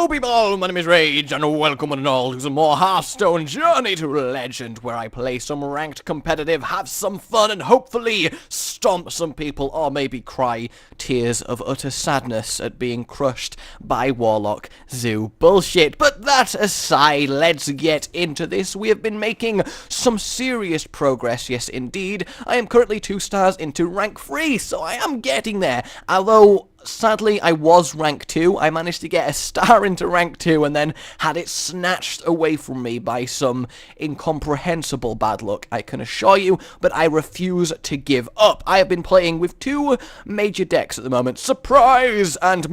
people, my name is Rage, and welcome one and all to some more Hearthstone Journey to Legend, where I play some ranked competitive, have some fun, and hopefully stomp some people, or maybe cry tears of utter sadness at being crushed by Warlock Zoo bullshit. But that aside, let's get into this. We have been making some serious progress, yes indeed. I am currently 2 stars into rank 3, so I am getting there, although sadly, I was rank 2. I managed to get a star into rank 2 and then had it snatched away from me by some incomprehensible bad luck, I can assure you, but I refuse to give up. I have been playing with 2 major decks at the moment, Surprise and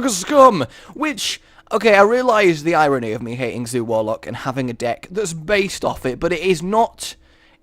Scum, which... Okay, I realise the irony of me hating Zoo Warlock and having a deck that's based off it, but it is not...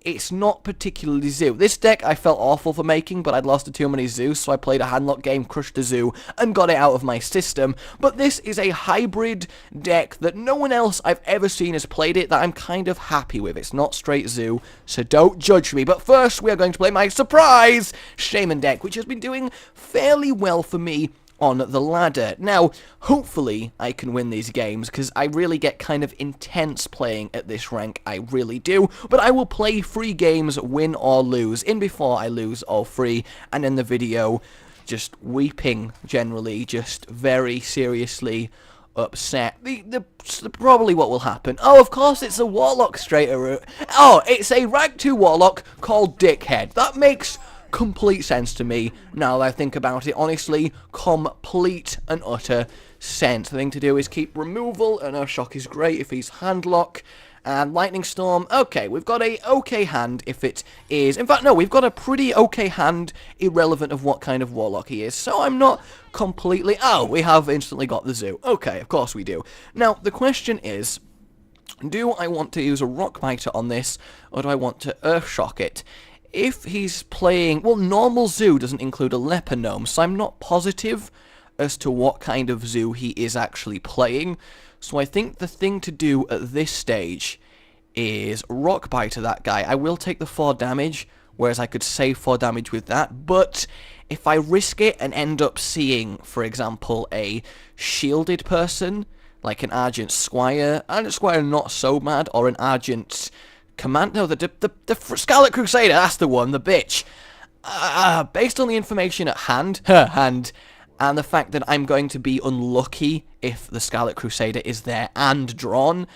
It's not particularly Zoo. This deck I felt awful for making, but I'd lost to too many Zoos, so I played a handlock game, crushed a Zoo, and got it out of my system. But this is a hybrid deck that no one else I've ever seen has played it, that I'm kind of happy with. It's not straight Zoo, so don't judge me. But first, we are going to play my Surprise Shaman deck, which has been doing fairly well for me on the ladder. Now, hopefully I can win these games, because I really get kind of intense playing at this rank, I really do, but I will play 3 games, win or lose, in before I lose all 3, and in the video, just weeping, generally, just very seriously upset. Probably what will happen. Oh, of course it's a Warlock straight route. Oh, it's a rank 2 Warlock called Dickhead. That makes complete sense to me now that I think about it. Honestly, complete and utter sense. The thing to do is keep removal, and Earth Shock is great if he's handlock, and Lightning Storm. Okay, we've got a okay hand if it is. In fact, no, we've got a pretty okay hand irrelevant of what kind of Warlock he is, so I'm not completely... Oh, we have instantly got the Zoo. Okay, of course we do. Now, the question is, do I want to use a Rock Biter on this, or do I want to Earth Shock it? If he's playing... Well, normal Zoo doesn't include a Leper Gnome, so I'm not positive as to what kind of Zoo he is actually playing. So I think the thing to do at this stage is Rock Biter that guy. I will take the 4 damage, whereas I could save 4 damage with that, but if I risk it and end up seeing, for example, a shielded person, like an Argent Squire not so bad, or an Argent... No, the Scarlet Crusader, that's the one, the bitch. Based on the information at hand, and the fact that I'm going to be unlucky if the Scarlet Crusader is there and drawn,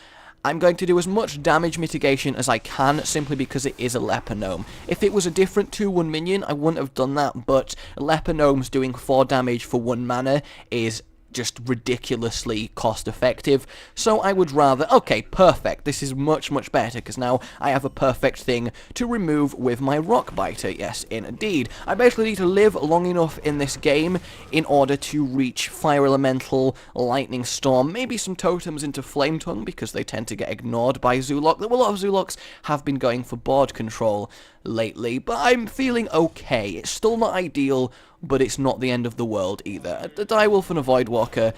I'm going to do as much damage mitigation as I can, simply because it is a Leper Gnome. If it was a different 2-1 minion, I wouldn't have done that, but Leper Gnomes doing 4 damage for 1 mana is just ridiculously cost effective, so I would rather... Okay, perfect, this is much better, because now I have a perfect thing to remove with my Rock Biter, yes indeed. I basically need to live long enough in this game in order to reach Fire Elemental, Lightning Storm, maybe some totems into Flame Tongue, because they tend to get ignored by Zoolock. A lot of Zoolocks have been going for board control lately, but I'm feeling okay. It's still not ideal, but it's not the end of the world either. A Direwolf and a Voidwalker,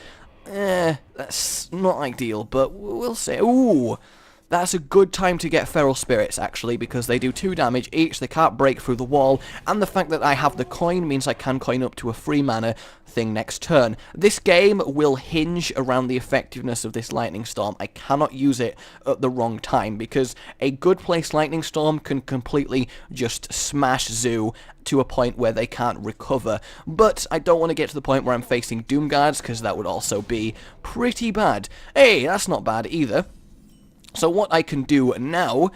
that's not ideal, but we'll see. Ooh, that's a good time to get Feral Spirits, actually, because they do 2 damage each, they can't break through the wall, and the fact that I have the coin means I can coin up to a 3 mana thing next turn. This game will hinge around the effectiveness of this Lightning Storm. I cannot use it at the wrong time, because a good placed Lightning Storm can completely just smash Zoo to a point where they can't recover. But I don't want to get to the point where I'm facing Doom Guards, because that would also be pretty bad. Hey, that's not bad either. So what I can do now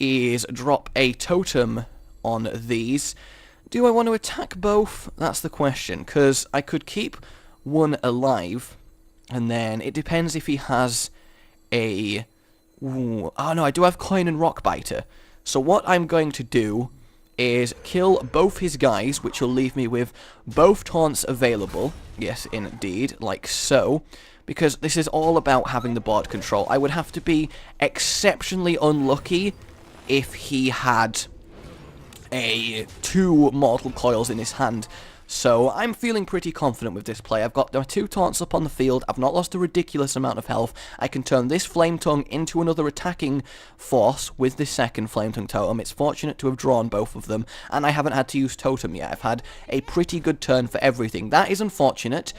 is drop a totem on these. Do I want to attack both? That's the question, because I could keep one alive, and then it depends if he has a... Ooh, oh no, I do have Coin and Rock Biter. So what I'm going to do is kill both his guys, which will leave me with both taunts available. Yes, indeed, like so. Because this is all about having the board control. I would have to be exceptionally unlucky if he had 2 Mortal Coils in his hand. So I'm feeling pretty confident with this play. I've got my 2 taunts up on the field. I've not lost a ridiculous amount of health. I can turn this Flame Tongue into another attacking force with this second Flame Tongue totem. It's fortunate to have drawn both of them, and I haven't had to use totem yet. I've had a pretty good turn for everything. That is unfortunate.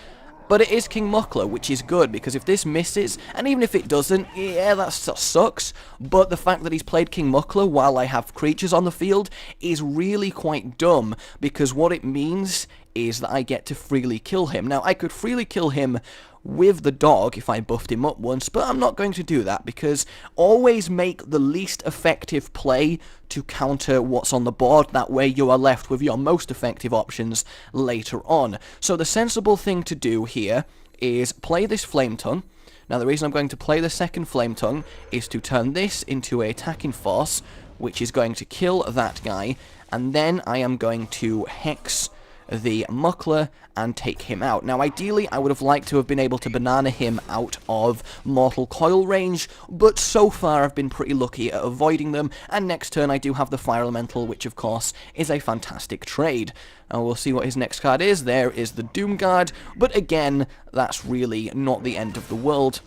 But it is King Muckler, which is good, because if this misses, and even if it doesn't, yeah, that sucks, but the fact that he's played King Muckler while I have creatures on the field is really quite dumb, because what it means is that I get to freely kill him. Now, I could freely kill him with the dog if I buffed him up once, but I'm not going to do that, because always make the least effective play to counter what's on the board. That way you are left with your most effective options later on. So the sensible thing to do here is play this Flame Tongue. Now the reason I'm going to play the second Flame Tongue is to turn this into an attacking force, which is going to kill that guy, and then I am going to Hex the Muckler and take him out. Now ideally I would have liked to have been able to banana him out of Mortal Coil range, but so far I've been pretty lucky at avoiding them, and next turn I do have the Fire Elemental, which of course is a fantastic trade. And we'll see what his next card is. There is the Doom Guard, but again, that's really not the end of the world,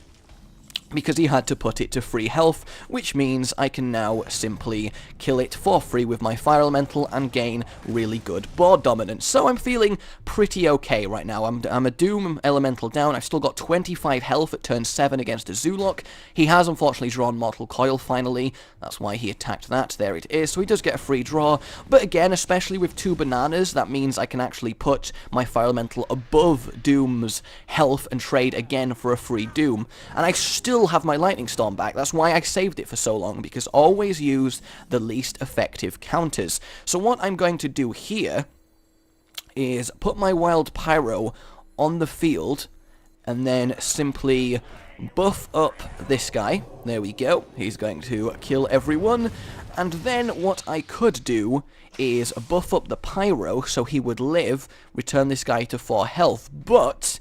because he had to put it to free health, which means I can now simply kill it for free with my Fire Elemental and gain really good board dominance. So I'm feeling pretty okay right now. I'm a Doom Elemental down. I've still got 25 health at turn 7 against a Zoolock. He has unfortunately drawn Mortal Coil finally. That's why he attacked that. There it is. So he does get a free draw. But again, especially with 2 bananas, that means I can actually put my Fire Elemental above Doom's health and trade again for a free Doom. And I still have my Lightning Storm back. That's why I saved it for so long, because always use the least effective counters. So what I'm going to do here is put my Wild Pyro on the field and then simply buff up this guy. There we go. He's going to kill everyone. And then what I could do is buff up the Pyro so he would live, return this guy to 4 health. But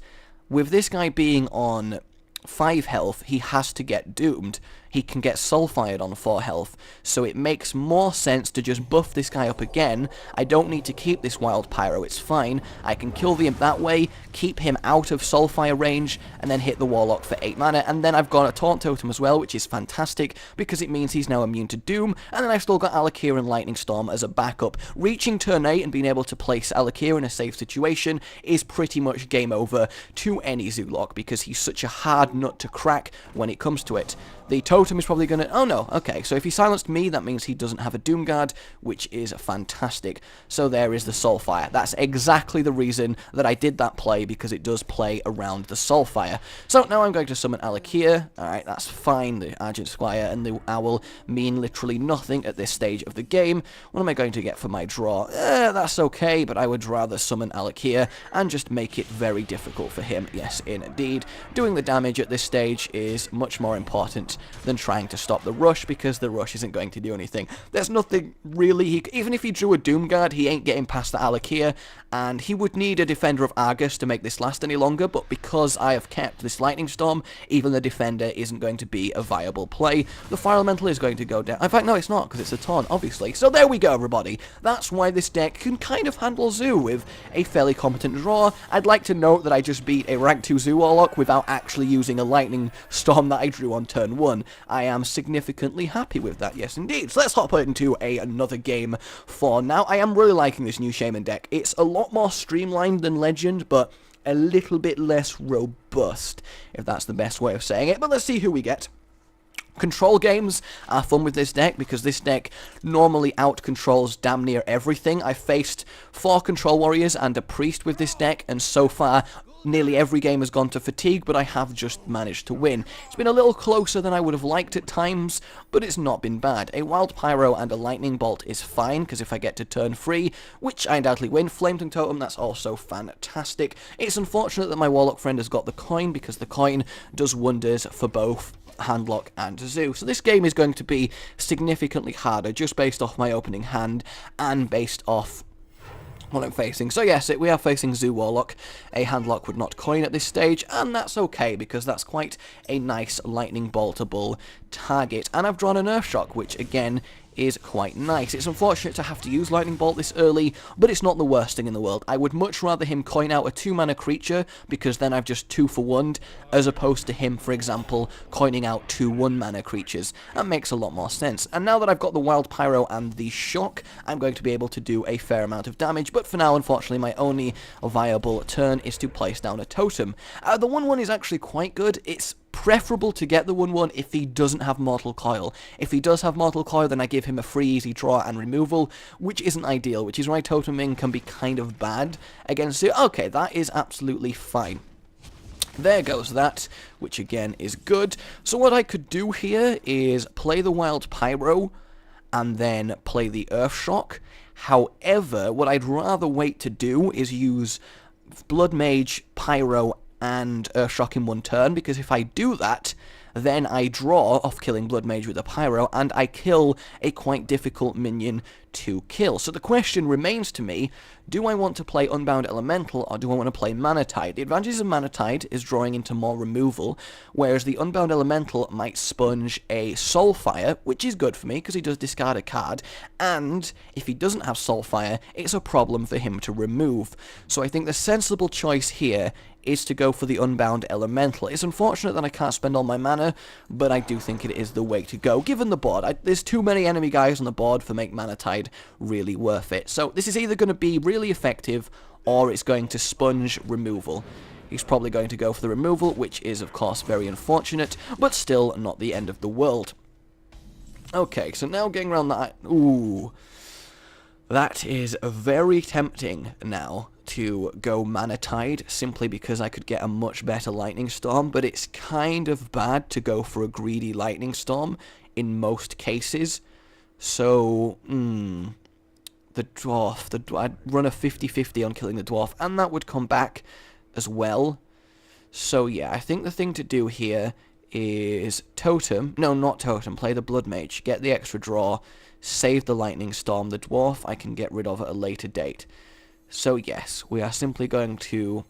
with this guy being on 5 health, he has to get doomed. He can get soul-fired on 4 health, so it makes more sense to just buff this guy up again. I don't need to keep this Wild Pyro, it's fine. I can kill the imp that way, keep him out of soulfire range, and then hit the Warlock for 8 mana, and then I've got a Taunt Totem as well, which is fantastic, because it means he's now immune to Doom, and then I've still got Alakir and Lightning Storm as a backup. Reaching turn 8 and being able to place Alakir in a safe situation is pretty much game over to any Zoolock, because he's such a hard nut to crack when it comes to it. The Totem is probably going to... Oh no, okay, so if he silenced me, that means he doesn't have a Doom Guard, which is fantastic. So there is the Soulfire. That's exactly the reason that I did that play, because it does play around the Soulfire. So now I'm going to summon Alakir. Alright, that's fine. The Argent Squire and the Owl mean literally nothing at this stage of the game. What am I going to get for my draw? That's okay, but I would rather summon Alakir and just make it very difficult for him. Yes, indeed. Doing the damage at this stage is much more important than trying to stop the rush, because the rush isn't going to do anything. There's nothing really, even if he drew a Doom Guard, he ain't getting past the Alakir, and he would need a Defender of Argus to make this last any longer, but because I have kept this Lightning Storm, even the Defender isn't going to be a viable play. The Fire Elemental is going to go down. In fact, no, it's not, because it's a Taunt, obviously. So there we go, everybody. That's why this deck can kind of handle Zoo with a fairly competent draw. I'd like to note that I just beat a rank 2 Zoo Warlock without actually using a Lightning Storm that I drew on turn 1. I am significantly happy with that, yes indeed. So let's hop into another game for now. I am really liking this new Shaman deck. It's a lot more streamlined than Legend, but a little bit less robust, if that's the best way of saying it. But let's see who we get. Control games are fun with this deck, because this deck normally out-controls damn near everything. I faced 4 Control Warriors and a Priest with this deck, and so far nearly every game has gone to fatigue, but I have just managed to win. It's been a little closer than I would have liked at times, but it's not been bad. A Wild Pyro and a Lightning Bolt is fine, because if I get to turn 3, which I undoubtedly win, Flame Tongue Totem, that's also fantastic. It's unfortunate that my Warlock friend has got the coin, because the coin does wonders for both Handlock and Zoo. So this game is going to be significantly harder, just based off my opening hand, and based off what I'm facing. So yes, we are facing Zoo Warlock. A Handlock would not coin at this stage, and that's okay, because that's quite a nice lightning boltable target. And I've drawn an Earthshock, which again is quite nice. It's unfortunate to have to use Lightning Bolt this early, but it's not the worst thing in the world. I would much rather him coin out a 2-mana creature, because then I've just 2 for 1'd, as opposed to him, for example, coining out 2 1-mana creatures. That makes a lot more sense. And now that I've got the Wild Pyro and the Shock, I'm going to be able to do a fair amount of damage, but for now, unfortunately, my only viable turn is to place down a totem. The 1-1 is actually quite good. It's preferable to get the 1-1 if he doesn't have Mortal Coil. If he does have Mortal Coil, then I give him a free easy draw and removal, which isn't ideal, which is why toteming can be kind of bad against it. Okay, that is absolutely fine. There goes that, which again is good. So what I could do here is play the Wild Pyro and then play the Earth Shock. However, what I'd rather wait to do is use Blood Mage, Pyro, and Earthshock in one turn, because if I do that, then I draw off killing Blood Mage with a Pyro, and I kill a quite difficult minion to kill. So the question remains to me, do I want to play Unbound Elemental, or do I want to play Mana Tide? The advantages of Mana Tide is drawing into more removal, whereas the Unbound Elemental might sponge a Soulfire, which is good for me, because he does discard a card, and if he doesn't have Soulfire, it's a problem for him to remove. So I think the sensible choice here is to go for the Unbound Elemental. It's unfortunate that I can't spend all my mana, but I do think it is the way to go. Given the board, there's too many enemy guys on the board for make Mana Tide really worth it. So this is either going to be really effective, or it's going to sponge removal. He's probably going to go for the removal, which is of course very unfortunate, but still not the end of the world. Okay, so now getting around that... Ooh. That is very tempting now to go Mana Tide, simply because I could get a much better Lightning Storm, but it's kind of bad to go for a greedy Lightning Storm in most cases. So, the Dwarf, I'd run a 50-50 on killing the Dwarf, and that would come back as well. So yeah, I think the thing to do here is Totem, no, not Totem, play the Blood Mage, get the extra draw, save the Lightning Storm. The Dwarf I can get rid of at a later date. So yes, we are simply going to...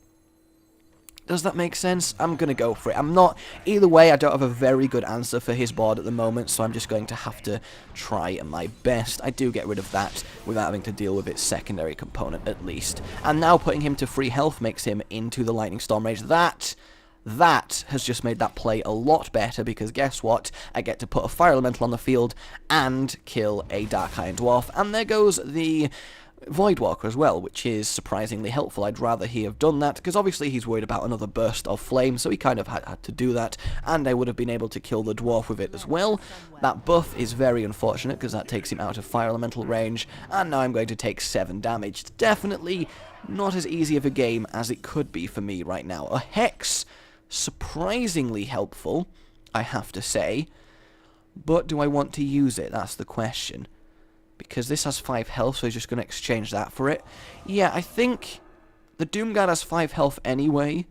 Does that make sense? I'm going to go for it. I'm not... Either way, I don't have a very good answer for his board at the moment, so I'm just going to have to try my best. I do get rid of that without having to deal with its secondary component, at least. And now putting him to free health makes him into the Lightning Storm Rage. That has just made that play a lot better, because guess what? I get to put a Fire Elemental on the field and kill a Dark Iron Dwarf. And there goes the Voidwalker as well, which is surprisingly helpful. I'd rather he have done that, because obviously he's worried about another burst of flame, so he kind of had to do that, and I would have been able to kill the Dwarf with it as well. That buff is very unfortunate, because that takes him out of Fire Elemental range, and now I'm going to take 7 damage. It's definitely not as easy of a game as it could be for me right now. A Hex, surprisingly helpful, I have to say, but do I want to use it? That's the question. Because this has 5 health, so he's just going to exchange that for it. Yeah, I think the Doomguard has 5 health anyway.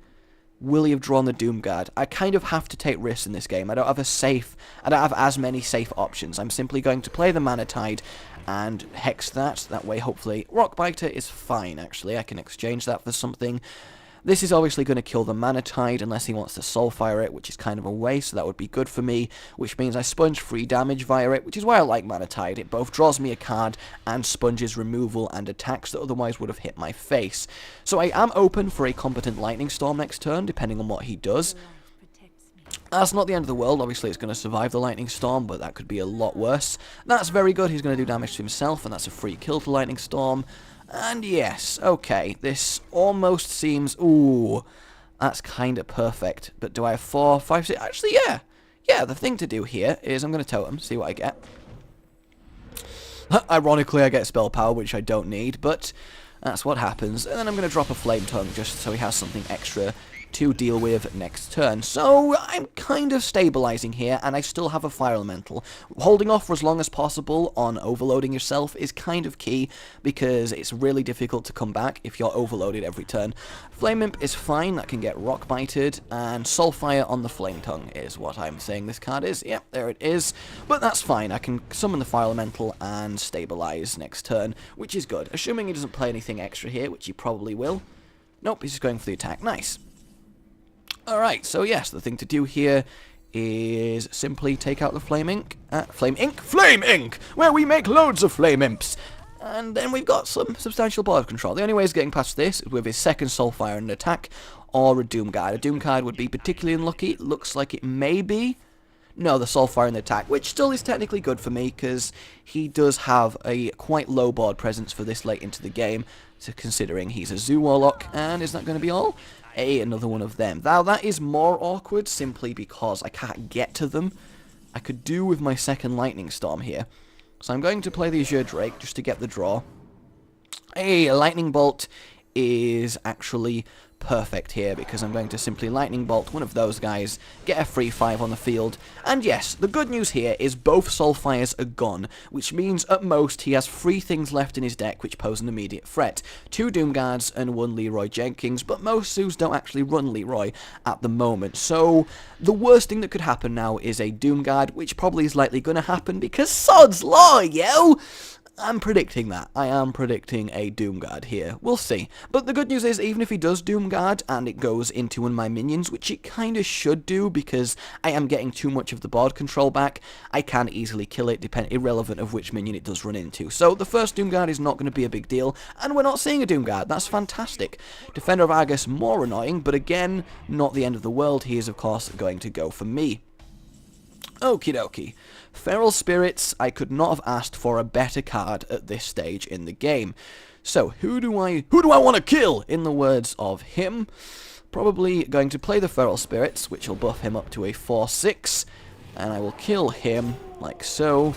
Will he have drawn the Doomguard? I kind of have to take risks in this game. I don't have as many safe options. I'm simply going to play the Mana Tide and hex that. That way, hopefully, Rockbiter is fine, actually. I can exchange that for something. This is obviously going to kill the Mana Tide unless he wants to Soulfire it, which is kind of a waste, so that would be good for me, which means I sponge free damage via it, which is why I like Mana Tide. It both draws me a card and sponges removal and attacks that otherwise would have hit my face. So I am open for a competent Lightning Storm next turn, depending on what he does. That's not the end of the world. Obviously it's going to survive the Lightning Storm, but that could be a lot worse. That's very good. He's going to do damage to himself, and that's a free kill to Lightning Storm. And yes, okay, this almost seems... Ooh, that's kind of perfect. But do I have 4, 5, 6... Actually, yeah. Yeah, the thing to do here is I'm going to Totem, see what I get. Ironically, I get Spell Power, which I don't need, but that's what happens. And then I'm going to drop a Flame Tongue, just so he has something extra to deal with next turn. So I'm kind of stabilizing here, and I still have a Fire Elemental. Holding off for as long as possible on overloading yourself is kind of key, because it's really difficult to come back if you're overloaded every turn. Flame Imp is fine, that can get Rock-Bited, and Soulfire on the Flame Tongue is what I'm saying this card is. Yep, there it is. But that's fine, I can summon the Fire Elemental and stabilize next turn, which is good. Assuming he doesn't play anything extra here, which he probably will. Nope, he's just going for the attack. Nice. Alright, so yes, the thing to do here is simply take out the Flame Ink, where we make loads of Flame Imps. And then we've got some substantial board control. The only way he's getting past this is with his second Soulfire and attack, or a Doom Guard. A Doom Guard would be particularly unlucky. It looks like it may be. No, the Soulfire and the attack, which still is technically good for me, because he does have a quite low board presence for this late into the game, so considering he's a Zoo Warlock. And is that going to be all? Another one of them. Now, that is more awkward, simply because I can't get to them. I could do with my second Lightning Storm here. So I'm going to play the Azure Drake, just to get the draw. A Lightning Bolt is actually perfect here, because I'm going to simply Lightning Bolt one of those guys, get a free 5 on the field, and yes, the good news here is both Soulfires are gone, which means at most he has 3 things left in his deck which pose an immediate threat. 2 Doom Guards and 1 Leroy Jenkins, but most Zoos don't actually run Leroy at the moment, so the worst thing that could happen now is a Doom Guard, which probably is likely going to happen because sod's law, yo! I'm predicting that. I am predicting a Doom Guard here. We'll see. But the good news is, even if he does Doom Guard and it goes into one of my minions, which it kind of should do because I am getting too much of the board control back, I can easily kill it, irrelevant of which minion it does run into. So the first Doom Guard is not going to be a big deal, and we're not seeing a Doom Guard. That's fantastic. Defender of Argus, more annoying, but again, not the end of the world. He is, of course, going to go for me. Okie dokie. Feral Spirits, I could not have asked for a better card at this stage in the game. So, who do I want to kill, in the words of him? Probably going to play the Feral Spirits, which will buff him up to a 4/6, and I will kill him like so,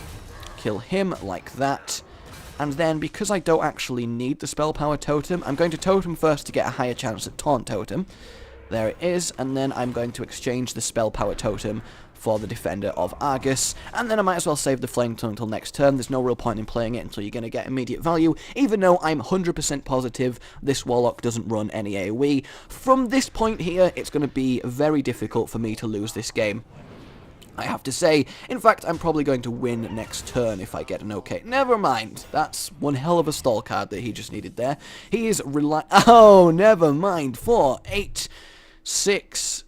kill him like that, and then, because I don't actually need the Spell Power Totem, I'm going to Totem first to get a higher chance at Taunt Totem. There it is, and then I'm going to exchange the Spell Power Totem for the Defender of Argus, and then I might as well save the Flame Tongue until next turn. There's no real point in playing it until you're going to get immediate value, even though I'm 100% positive this Warlock doesn't run any AoE. From this point here, it's going to be very difficult for me to lose this game, I have to say. In fact, I'm probably going to win next turn if I get an okay. Never mind. That's one hell of a stall card that he just needed there. He is oh, never mind. 4, 8, 6...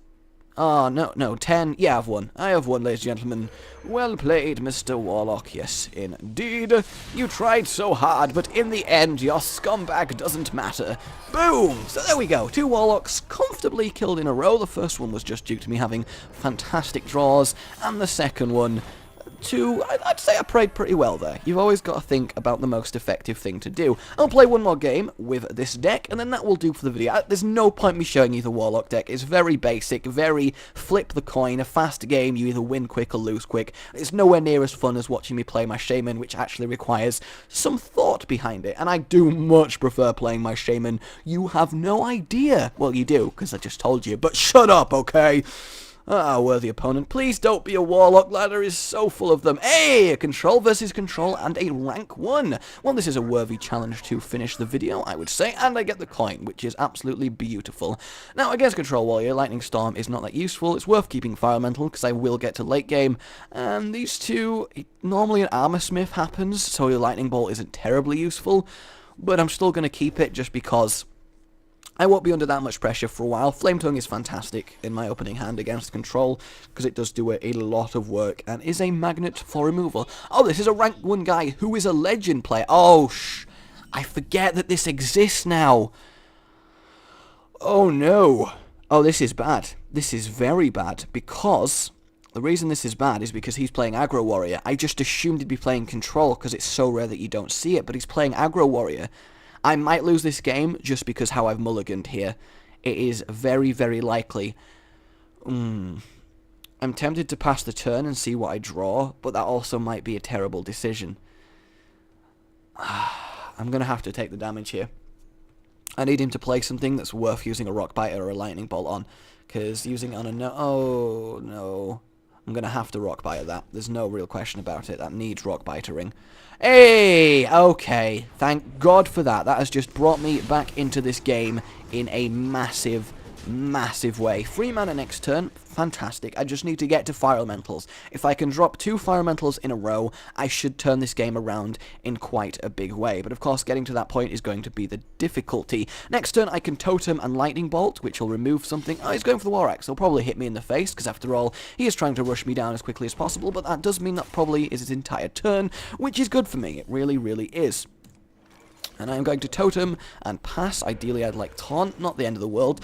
Oh, no, 10. Yeah, I've won. I have won, ladies and gentlemen. Well played, Mr. Warlock. Yes, indeed. You tried so hard, but in the end, your scumbag doesn't matter. Boom! So there we go. 2 Warlocks comfortably killed in a row. The first one was just due to me having fantastic draws, and the second one... I'd say I played pretty well there. You've always got to think about the most effective thing to do. I'll play one more game with this deck, and then that will do for the video. There's no point me showing you the Warlock deck. It's very basic, very flip the coin, a fast game. You either win quick or lose quick. It's nowhere near as fun as watching me play my Shaman, which actually requires some thought behind it, and I do much prefer playing my Shaman. You have no idea. Well, you do, because I just told you, but shut up, okay? Ah, worthy opponent, please don't be a Warlock. Ladder is so full of them. Hey, a Control versus Control and a rank 1. Well, this is a worthy challenge to finish the video, I would say, and I get the coin, which is absolutely beautiful. Now, against Control Warrior, Lightning Storm is not that useful. It's worth keeping Fire Elemental, because I will get to late game, and these two, normally an Armor Smith happens, so your Lightning Bolt isn't terribly useful, but I'm still going to keep it just because I won't be under that much pressure for a while. Flame Tongue is fantastic in my opening hand against Control, because it does do a lot of work, and is a magnet for removal. Oh, this is a rank 1 guy who is a legend player. Oh, I forget that this exists now. Oh, no. Oh, this is bad. This is very bad, because... the reason this is bad is because he's playing Aggro Warrior. I just assumed he'd be playing Control, because it's so rare that you don't see it, but he's playing Aggro Warrior. I might lose this game just because how I've mulliganed here. It is very, very likely. I'm tempted to pass the turn and see what I draw, but that also might be a terrible decision. I'm going to have to take the damage here. I need him to play something that's worth using a Rock Biter or a Lightning Bolt on, because using it on a oh, no. I'm going to have to Rock Biter that. There's no real question about it. That needs Rock Bitering. Hey! Okay. Thank God for that. That has just brought me back into this game in a massive, massive way. 3 mana next turn, fantastic. I just need to get to Fire Elementals. If I can drop 2 Fire Elementals in a row, I should turn this game around in quite a big way. But of course, getting to that point is going to be the difficulty. Next turn, I can Totem and Lightning Bolt, which will remove something. Oh, he's going for the War Axe. He'll probably hit me in the face, because after all, he is trying to rush me down as quickly as possible, but that does mean that probably is his entire turn, which is good for me. It really, really is. And I'm going to Totem and pass. Ideally, I'd like Taunt, not the end of the world.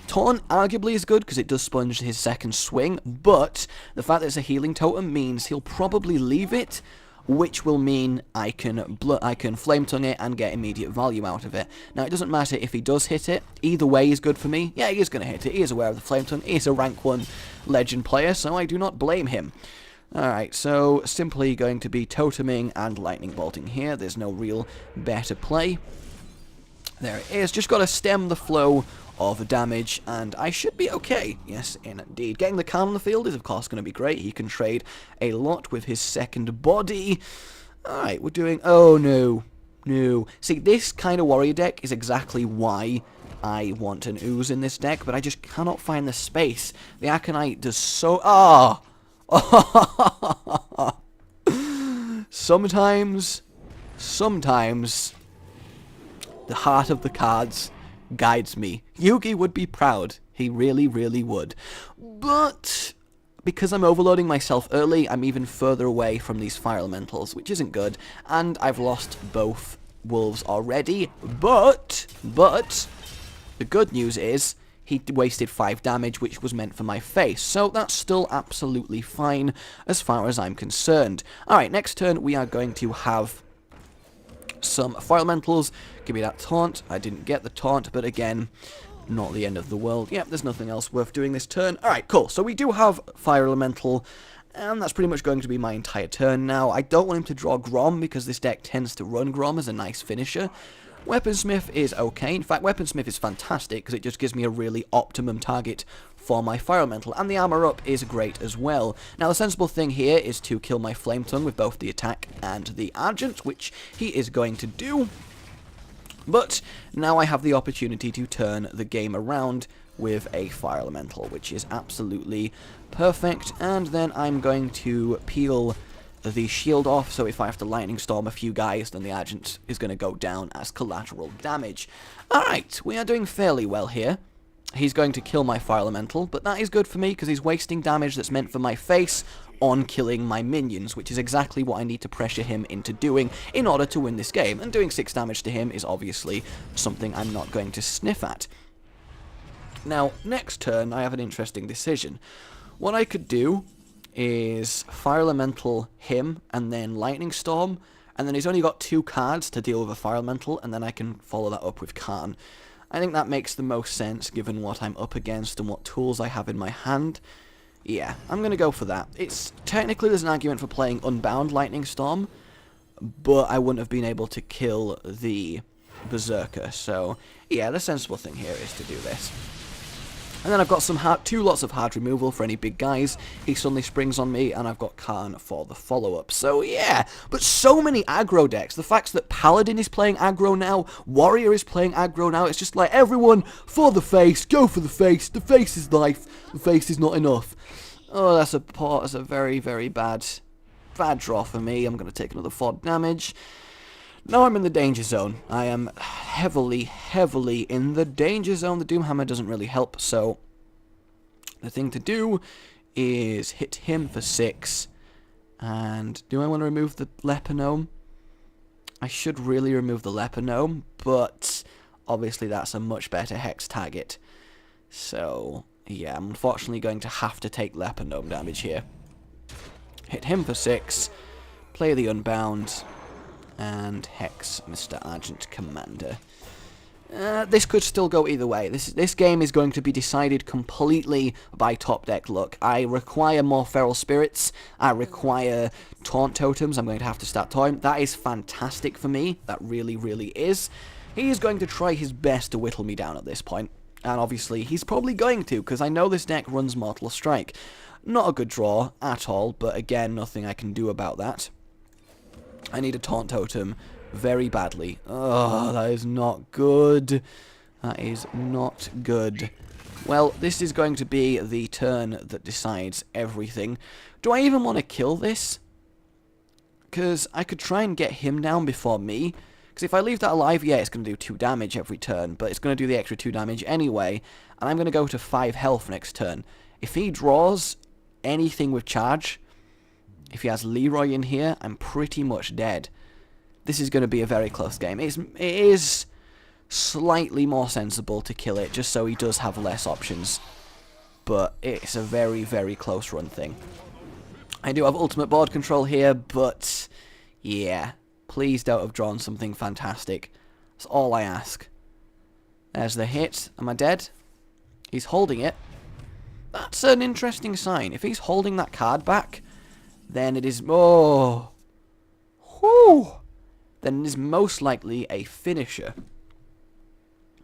Taunt arguably is good because it does sponge his second swing, but the fact that it's a healing totem means he'll probably leave it, which will mean I can Flame Tongue it and get immediate value out of it. Now, it doesn't matter if he does hit it. Either way is good for me. Yeah, he is going to hit it. He is aware of the Flame Tongue. He is a rank 1 legend player, so I do not blame him. Alright, so simply going to be Toteming and Lightning Bolting here. There's no real better play. There it is. Just got to stem the flow of damage, and I should be okay. Yes, indeed. Getting the Khan on the field is, of course, going to be great. He can trade a lot with his second body. Alright, we're doing... Oh, no. No. See, this kind of warrior deck is exactly why I want an Ooze in this deck, but I just cannot find the space. The Aconite does so... Ah! Sometimes, the heart of the cards guides me. Yugi would be proud. He really, really would. But because I'm overloading myself early, I'm even further away from these Fire Elementals, which isn't good. And I've lost both wolves already. But the good news is he wasted 5 damage, which was meant for my face. So that's still absolutely fine as far as I'm concerned. Alright, next turn we are going to have some Fire Elementals. Give me that Taunt. I didn't get the Taunt, but again, not the end of the world. Yep, there's nothing else worth doing this turn. Alright, cool. So we do have Fire Elemental, and that's pretty much going to be my entire turn now. I don't want him to draw Grom, because this deck tends to run Grom as a nice finisher. Weaponsmith is okay. In fact, Weaponsmith is fantastic because it just gives me a really optimum target for my Fire Elemental, and the armor up is great as well. Now, the sensible thing here is to kill my Flame Tongue with both the attack and the Argent, which he is going to do. But now I have the opportunity to turn the game around with a Fire Elemental, which is absolutely perfect. And then I'm going to peel the shield off, so if I have to Lightning Storm a few guys, then the Argent is going to go down as collateral damage. Alright, we are doing fairly well here. He's going to kill my Fire Elemental, but that is good for me because he's wasting damage that's meant for my face on killing my minions, which is exactly what I need to pressure him into doing in order to win this game. And doing 6 damage to him is obviously something I'm not going to sniff at. Now, next turn, I have an interesting decision. What I could do is Fire Elemental him, and then Lightning Storm, and then he's only got 2 cards to deal with a Fire Elemental, and then I can follow that up with Khan. I think that makes the most sense given what I'm up against and what tools I have in my hand. Yeah, I'm going to go for that. It's technically there's an argument for playing Unbound Lightning Storm, but I wouldn't have been able to kill the Berserker, so yeah, the sensible thing here is to do this. And then I've got some 2 lots of hard removal for any big guys. He suddenly springs on me, and I've got Khan for the follow-up. So yeah, but so many aggro decks. The fact that Paladin is playing aggro now, Warrior is playing aggro now, it's just like everyone for the face, go for the face is life, the face is not enough. Oh, that's a very, very bad draw for me. I'm going to take another 4 damage. Now I'm in the danger zone. I am heavily, heavily in the danger zone. The Doomhammer doesn't really help, so the thing to do is hit him for 6. And do I want to remove the Leper Gnome? I should really remove the Leper Gnome, but obviously that's a much better hex target. So, yeah, I'm unfortunately going to have to take Leper Gnome damage here. Hit him for 6, play the Unbound, and hex Mr. Argent Commander. This could still go either way. This game is going to be decided completely by top deck luck. I require more Feral Spirits. I require Taunt Totems. I'm going to have to start taunting. That is fantastic for me. That really, really is. He is going to try his best to whittle me down at this point. And obviously, he's probably going to, because I know this deck runs Mortal Strike. Not a good draw at all, but again, nothing I can do about that. I need a Taunt Totem very badly. Oh, that is not good. That is not good. Well, this is going to be the turn that decides everything. Do I even want to kill this? Because I could try and get him down before me. Because if I leave that alive, yeah, it's going to do 2 damage every turn, but it's going to do the extra 2 damage anyway, and I'm going to go to 5 health next turn. If he draws anything with charge, if he has Leroy in here, I'm pretty much dead. This is going to be a very close game. It is slightly more sensible to kill it, just so he does have less options. But it's a very, very close run thing. I do have ultimate board control here, but yeah. Please don't have drawn something fantastic. That's all I ask. There's the hit. Am I dead? He's holding it. That's an interesting sign. If he's holding that card back, then it is... Oh! Whew! Then it is most likely a finisher.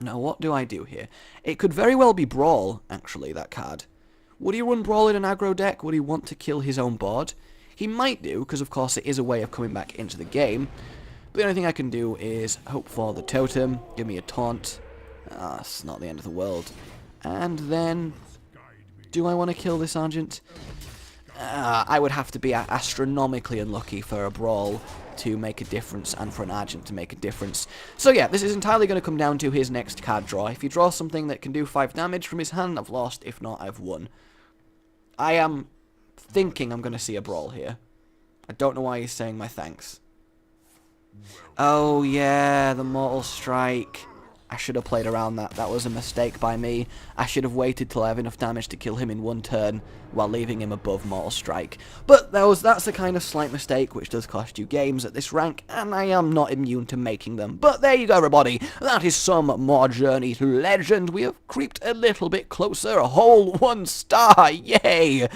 Now, what do I do here? It could very well be Brawl, actually, that card. Would he run Brawl in an aggro deck? Would he want to kill his own board? He might do, because of course it is a way of coming back into the game. But the only thing I can do is hope for the totem, give me a taunt. It's not the end of the world. And then, do I want to kill this Argent? I would have to be astronomically unlucky for a Brawl to make a difference and for an Argent to make a difference. So yeah, this is entirely going to come down to his next card draw. If he draws something that can do 5 damage from his hand, I've lost. If not, I've won. I am thinking I'm going to see a Brawl here. I don't know why he's saying my thanks. Oh yeah, the Mortal Strike. I should have played around that. That was a mistake by me. I should have waited till I have enough damage to kill him in 1 turn while leaving him above Mortal Strike. But that's the kind of slight mistake which does cost you games at this rank, and I am not immune to making them. But there you go, everybody. That is some more Journey to Legend. We have creeped a little bit closer. A whole 1 star. Yay!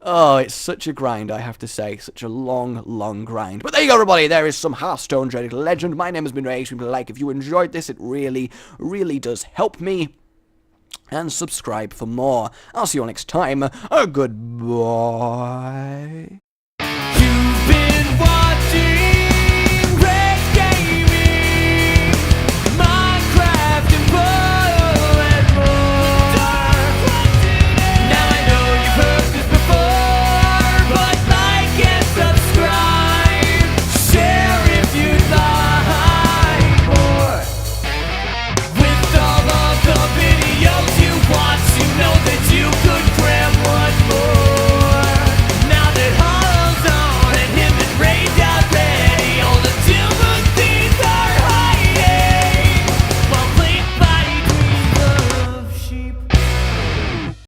Oh, it's such a grind, I have to say. Such a long, long grind. But there you go, everybody. There is some Hearthstone Journey to Legend. My name has been Rage. If you enjoyed this, it really, really does help me. And subscribe for more. I'll see you all next time. Goodbye.